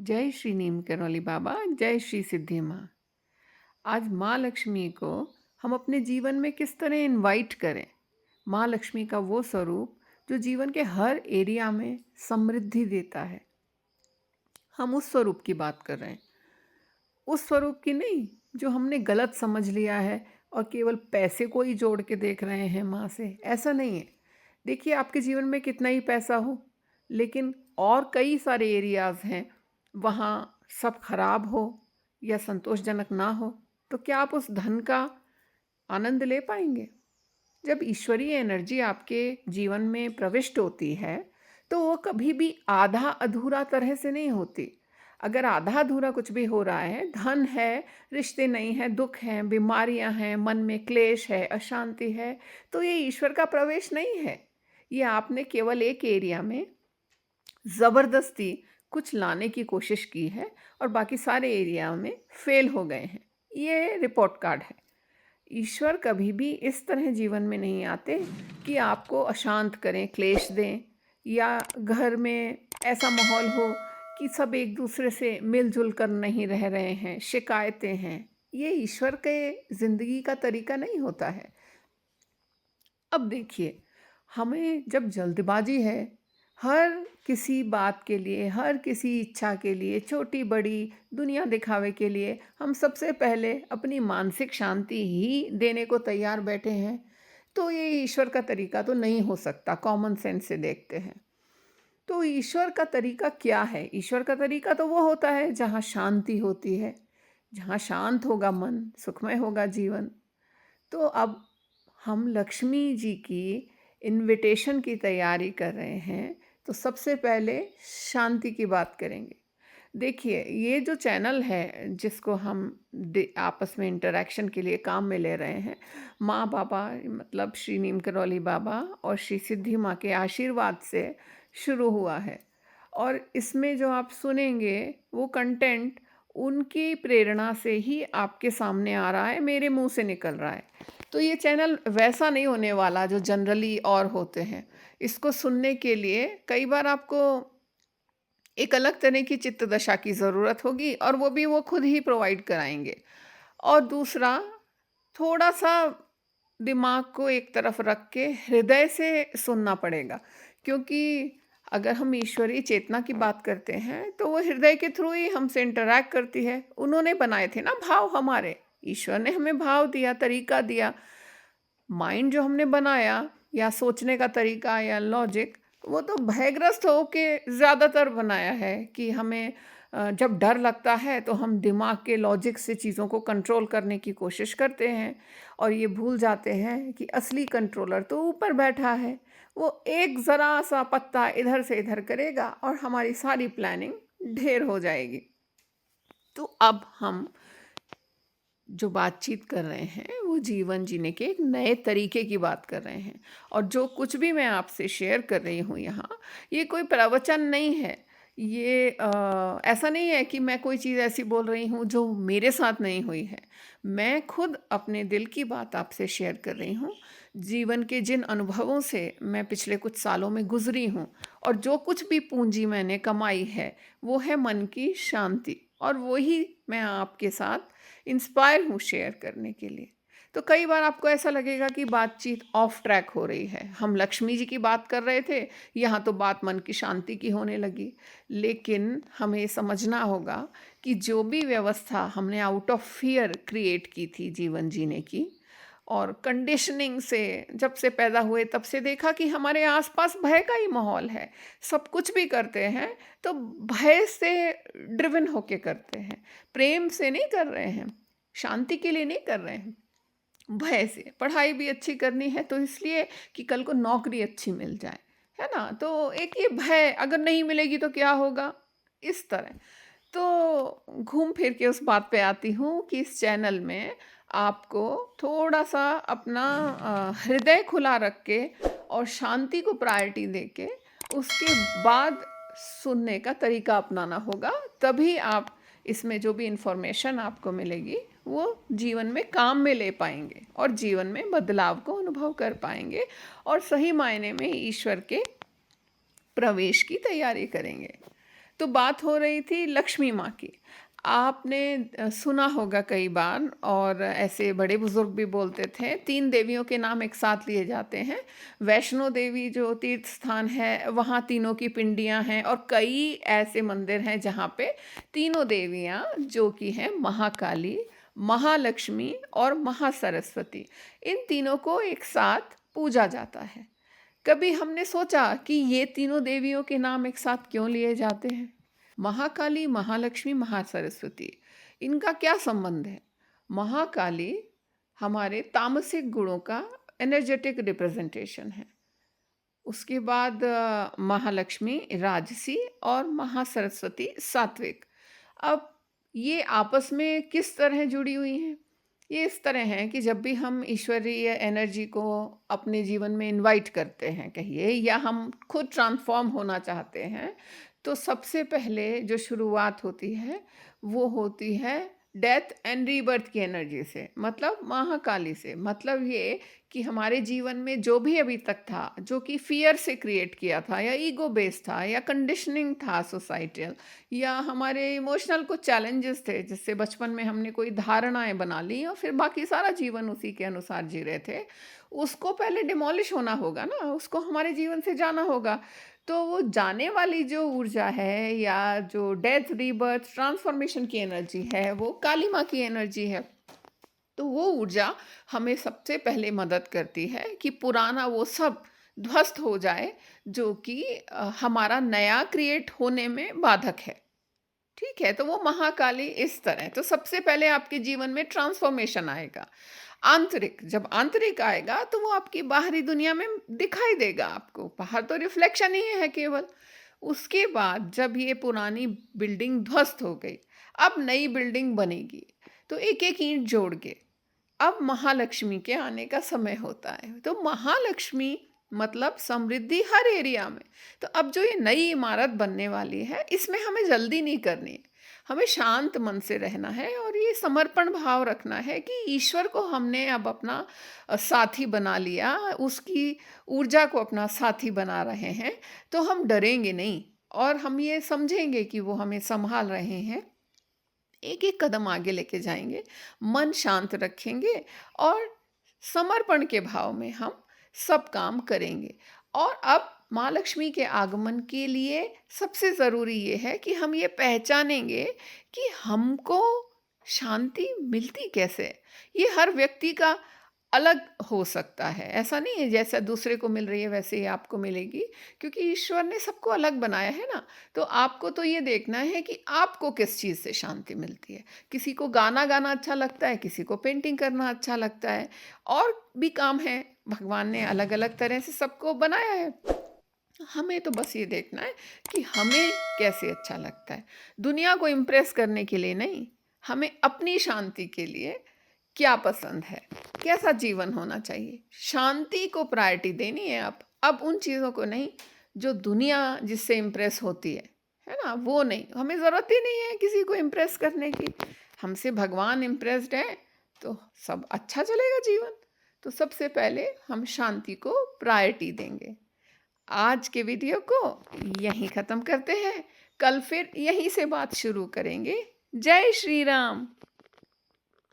जय श्री नीम करौली बाबा, जय श्री सिद्धि माँ। आज माँ लक्ष्मी को हम अपने जीवन में किस तरह इनवाइट करें। माँ लक्ष्मी का वो स्वरूप जो जीवन के हर एरिया में समृद्धि देता है, हम उस स्वरूप की बात कर रहे हैं। उस स्वरूप की नहीं जो हमने गलत समझ लिया है और केवल पैसे को ही जोड़ के देख रहे हैं माँ से। ऐसा नहीं है। देखिए, आपके जीवन में कितना ही पैसा हो, लेकिन और कई सारे एरियाज़ हैं, वहाँ सब खराब हो या संतोषजनक ना हो, तो क्या आप उस धन का आनंद ले पाएंगे? जब ईश्वरीय एनर्जी आपके जीवन में प्रविष्ट होती है, तो वो कभी भी आधा अधूरा तरह से नहीं होती। अगर आधा अधूरा कुछ भी हो रहा है, धन है, रिश्ते नहीं हैं, दुख हैं, बीमारियां हैं, मन में क्लेश है, अशांति है, तो ये ईश्वर का प्रवेश नहीं है। ये आपने केवल एक एरिया में ज़बरदस्ती कुछ लाने की कोशिश की है और बाकी सारे एरिया में फेल हो गए हैं। ये रिपोर्ट कार्ड है। ईश्वर कभी भी इस तरह जीवन में नहीं आते कि आपको अशांत करें, क्लेश दें, या घर में ऐसा माहौल हो कि सब एक दूसरे से मिलजुल कर नहीं रह रहे हैं, शिकायतें हैं। ये ईश्वर के ज़िंदगी का तरीका नहीं होता है। अब देखिए, हमें जब जल्दबाजी है, हर किसी बात के लिए, हर किसी इच्छा के लिए, छोटी बड़ी दुनिया दिखावे के लिए हम सबसे पहले अपनी मानसिक शांति ही देने को तैयार बैठे हैं, तो ये ईश्वर का तरीका तो नहीं हो सकता। कॉमन सेंस से देखते हैं तो ईश्वर का तरीका क्या है? ईश्वर का तरीका तो वो होता है जहाँ शांति होती है। जहाँ शांत होगा मन, सुखमय होगा जीवन। तो अब हम लक्ष्मी जी की इनविटेशन की तैयारी कर रहे हैं, तो सबसे पहले शांति की बात करेंगे। देखिए, ये जो चैनल है जिसको हम आपस में इंटरेक्शन के लिए काम में ले रहे हैं, माँ बाबा मतलब श्री नीम करौली बाबा और श्री सिद्धि माँ के आशीर्वाद से शुरू हुआ है। और इसमें जो आप सुनेंगे वो कंटेंट उनकी प्रेरणा से ही आपके सामने आ रहा है, मेरे मुंह से निकल रहा है। तो ये चैनल वैसा नहीं होने वाला जो जनरली और होते हैं। इसको सुनने के लिए कई बार आपको एक अलग तरह की चित्त दशा की ज़रूरत होगी, और वो भी वो खुद ही प्रोवाइड कराएंगे। और दूसरा, थोड़ा सा दिमाग को एक तरफ रख के हृदय से सुनना पड़ेगा, क्योंकि अगर हम ईश्वरीय चेतना की बात करते हैं तो वो हृदय के थ्रू ही हमसे इंटरैक्ट करती है। उन्होंने बनाए थे ना भाव हमारे, ईश्वर ने हमें भाव दिया, तरीका दिया। माइंड जो हमने बनाया या सोचने का तरीका या लॉजिक, वो तो भयग्रस्त होके ज़्यादातर बनाया है कि हमें जब डर लगता है तो हम दिमाग के लॉजिक से चीज़ों को कंट्रोल करने की कोशिश करते हैं, और ये भूल जाते हैं कि असली कंट्रोलर तो ऊपर बैठा है। वो एक ज़रा सा पत्ता इधर से इधर करेगा और हमारी सारी प्लानिंग ढेर हो जाएगी। तो अब हम जो बातचीत कर रहे हैं वो जीवन जीने के एक नए तरीके की बात कर रहे हैं। और जो कुछ भी मैं आपसे शेयर कर रही हूँ यहाँ, ये कोई प्रवचन नहीं है। ये ऐसा नहीं है कि मैं कोई चीज़ ऐसी बोल रही हूँ जो मेरे साथ नहीं हुई है। मैं खुद अपने दिल की बात आपसे शेयर कर रही हूँ, जीवन के जिन अनुभवों से मैं पिछले कुछ सालों में गुजरी हूँ। और जो कुछ भी पूंजी मैंने कमाई है वो है मन की शांति, और वही मैं आपके साथ इंस्पायर हूँ शेयर करने के लिए। तो कई बार आपको ऐसा लगेगा कि बातचीत ऑफ ट्रैक हो रही है। हम लक्ष्मी जी की बात कर रहे थे, यहाँ तो बात मन की शांति की होने लगी। लेकिन हमें समझना होगा कि जो भी व्यवस्था हमने आउट ऑफ फियर क्रिएट की थी जीवन जीने की, और कंडीशनिंग से जब से पैदा हुए तब से देखा कि हमारे आसपास भय का ही माहौल है। सब कुछ भी करते हैं तो भय से ड्रिवन होके करते हैं, प्रेम से नहीं कर रहे हैं, शांति के लिए नहीं कर रहे हैं, भय से। पढ़ाई भी अच्छी करनी है तो इसलिए कि कल को नौकरी अच्छी मिल जाए, है ना? तो एक ये भय, अगर नहीं मिलेगी तो क्या होगा, इस तरह। तो घूम फिर के उस बात पे आती हूँ कि इस चैनल में आपको थोड़ा सा अपना हृदय खुला रख के और शांति को प्रायोरिटी दे के उसके बाद सुनने का तरीका अपनाना होगा। तभी आप इसमें जो भी इन्फॉर्मेशन आपको मिलेगी वो जीवन में काम में ले पाएंगे और जीवन में बदलाव को अनुभव कर पाएंगे, और सही मायने में ईश्वर के प्रवेश की तैयारी करेंगे। तो बात हो रही थी लक्ष्मी माँ की। आपने सुना होगा कई बार, और ऐसे बड़े बुजुर्ग भी बोलते थे, 3 देवियों के नाम एक साथ लिए जाते हैं। वैष्णो देवी जो तीर्थ स्थान है, वहाँ तीनों की पिंडियाँ हैं, और कई ऐसे मंदिर हैं जहाँ पे तीनों देवियाँ, जो कि हैं महाकाली, महालक्ष्मी और महासरस्वती, इन तीनों को एक साथ पूजा जाता है। कभी हमने सोचा कि ये तीनों देवियों के नाम एक साथ क्यों लिए जाते हैं? महाकाली, महालक्ष्मी, महासरस्वती, इनका क्या संबंध है? महाकाली हमारे तामसिक गुणों का एनर्जेटिक रिप्रेजेंटेशन है। उसके बाद महालक्ष्मी राजसी और महासरस्वती सात्विक। अब ये आपस में किस तरह जुड़ी हुई हैं? ये इस तरह हैं कि जब भी हम ईश्वरीय एनर्जी को अपने जीवन में इनवाइट करते हैं कहिए, या हम खुद ट्रांसफॉर्म होना चाहते हैं, तो सबसे पहले जो शुरुआत होती है वो होती है डेथ एंड रीबर्थ की एनर्जी से, मतलब महाकाली से। मतलब ये कि हमारे जीवन में जो भी अभी तक था, जो कि फियर से क्रिएट किया था, या ईगो बेस्ड था, या कंडीशनिंग था सोसाइटल, या हमारे इमोशनल कुछ चैलेंजेस थे जिससे बचपन में हमने कोई धारणाएं बना ली और फिर बाकी सारा जीवन उसी के अनुसार जी रहे थे, उसको पहले डिमोलिश होना होगा ना, उसको हमारे जीवन से जाना होगा। तो वो जाने वाली जो ऊर्जा है, या जो डेथ रीबर्थ ट्रांसफॉर्मेशन की एनर्जी है, वो काली माँ की एनर्जी है। तो वो ऊर्जा हमें सबसे पहले मदद करती है कि पुराना वो सब ध्वस्त हो जाए, जो कि हमारा नया क्रिएट होने में बाधक है। ठीक है, तो वो महाकाली इस तरह, तो सबसे पहले आपके जीवन में ट्रांसफॉर्मेशन आएगा। आंतरिक, जब आंतरिक आएगा तो वो आपकी बाहरी दुनिया में दिखाई देगा आपको। बाहर तो रिफ्लेक्शन ही है केवल। उसके बाद जब ये पुरानी बिल्डिंग ध्वस्त हो गई, अब नई बिल्डिंग बनेगी, तो एक एक ईंट जोड़ के अब महालक्ष्मी के आने का समय होता है। तो महालक्ष्मी मतलब समृद्धि हर एरिया में। तो अब जो ये नई इमारत बनने वाली है, इसमें हमें जल्दी नहीं करनी है, हमें शांत मन से रहना है, और ये समर्पण भाव रखना है कि ईश्वर को हमने अब अपना साथी बना लिया, उसकी ऊर्जा को अपना साथी बना रहे हैं। तो हम डरेंगे नहीं, और हम ये समझेंगे कि वो हमें संभाल रहे हैं। एक एक कदम आगे लेके जाएंगे, मन शांत रखेंगे, और समर्पण के भाव में हम सब काम करेंगे। और अब माँ लक्ष्मी के आगमन के लिए सबसे ज़रूरी ये है कि हम ये पहचानेंगे कि हमको शांति मिलती कैसे। ये हर व्यक्ति का अलग हो सकता है, ऐसा नहीं है जैसा दूसरे को मिल रही है वैसे ही आपको मिलेगी, क्योंकि ईश्वर ने सबको अलग बनाया है ना। तो आपको तो ये देखना है कि आपको किस चीज़ से शांति मिलती है। किसी को गाना गाना अच्छा लगता है, किसी को पेंटिंग करना अच्छा लगता है, और भी काम है, भगवान ने अलग अलग तरह से सबको बनाया है। हमें तो बस ये देखना है कि हमें कैसे अच्छा लगता है। दुनिया को इम्प्रेस करने के लिए नहीं, हमें अपनी शांति के लिए क्या पसंद है, कैसा जीवन होना चाहिए, शांति को प्रायोरिटी देनी है। अब उन चीज़ों को नहीं जो दुनिया जिससे इम्प्रेस होती है ना, वो नहीं। हमें ज़रूरत ही नहीं है किसी को इम्प्रेस करने की। हमसे भगवान इम्प्रेस्ड है तो सब अच्छा चलेगा जीवन। तो सबसे पहले हम शांति को प्रायोरिटी देंगे। आज के वीडियो को यहीं ख़त्म करते हैं, कल फिर यहीं से बात शुरू करेंगे। जय श्री राम।